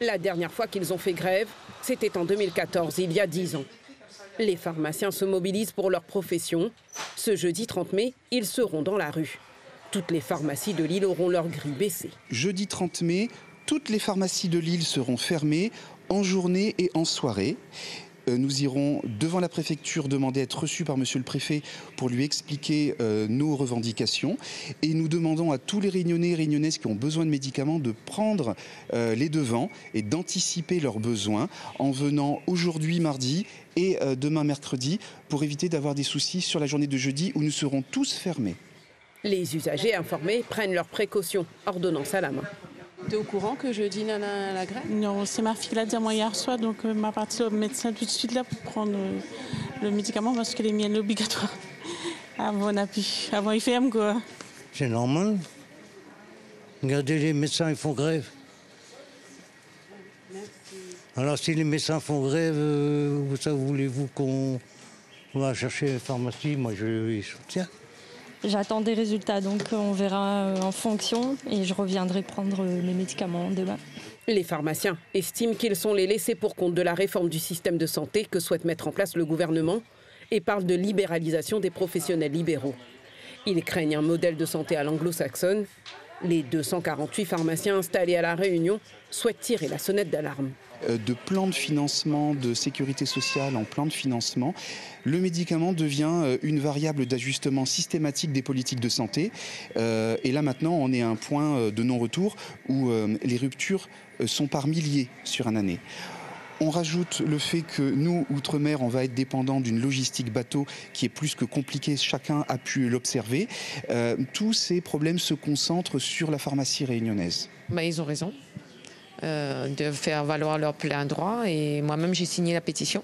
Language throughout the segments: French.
La dernière fois qu'ils ont fait grève, c'était en 2014, il y a 10 ans. Les pharmaciens se mobilisent pour leur profession. Ce jeudi 30 mai, ils seront dans la rue. Toutes les pharmacies de Lille auront leur grille baissée. Jeudi 30 mai, toutes les pharmacies de Lille seront fermées en journée et en soirée. Nous irons devant la préfecture demander à être reçus par monsieur le préfet pour lui expliquer nos revendications. Et nous demandons à tous les Réunionnais et Réunionnaises qui ont besoin de médicaments de prendre les devants et d'anticiper leurs besoins en venant aujourd'hui mardi et demain mercredi pour éviter d'avoir des soucis sur la journée de jeudi où nous serons tous fermés. Les usagers informés prennent leurs précautions, ordonnance à la main. Tu es au courant que jeudi, nana, la grève? Non, c'est ma fille qui l'a dit à moi hier soir, donc m'a parti au médecin tout de suite là pour prendre le médicament parce que les miennes sont obligatoires. Avant, on a pu. Avant, ils ferment quoi. C'est normal. Regardez, les médecins, ils font grève. Alors, si les médecins font grève, voulez-vous qu'on va chercher une pharmacie? Moi, je les soutiens. J'attends des résultats, donc on verra en fonction et je reviendrai prendre mes médicaments demain. Les pharmaciens estiment qu'ils sont les laissés pour compte de la réforme du système de santé que souhaite mettre en place le gouvernement et parlent de libéralisation des professionnels libéraux. Ils craignent un modèle de santé à l'anglo-saxonne. Les 248 pharmaciens installés à La Réunion souhaitent tirer la sonnette d'alarme. De plan de financement, de sécurité sociale en plan de financement, le médicament devient une variable d'ajustement systématique des politiques de santé. Et là maintenant, on est à un point de non-retour où les ruptures sont par milliers sur une année. On rajoute le fait que nous, Outre-mer, on va être dépendant d'une logistique bateau qui est plus que compliquée, chacun a pu l'observer. Tous ces problèmes se concentrent sur la pharmacie réunionnaise. Ils ont raison de faire valoir leur plein droit et moi-même j'ai signé la pétition.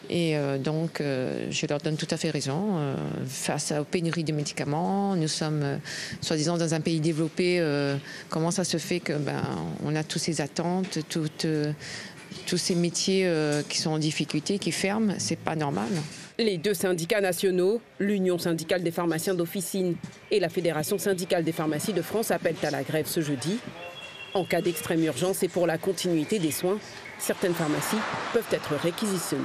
Et donc, je leur donne tout à fait raison. Face aux pénuries de médicaments, nous sommes, soi-disant, dans un pays développé. Comment ça se fait que on a toutes ces attentes, tous ces métiers qui sont en difficulté, qui ferment? C'est pas normal. Les deux syndicats nationaux, l'Union syndicale des pharmaciens d'officine et la Fédération syndicale des pharmacies de France, appellent à la grève ce jeudi. En cas d'extrême urgence et pour la continuité des soins, certaines pharmacies peuvent être réquisitionnées.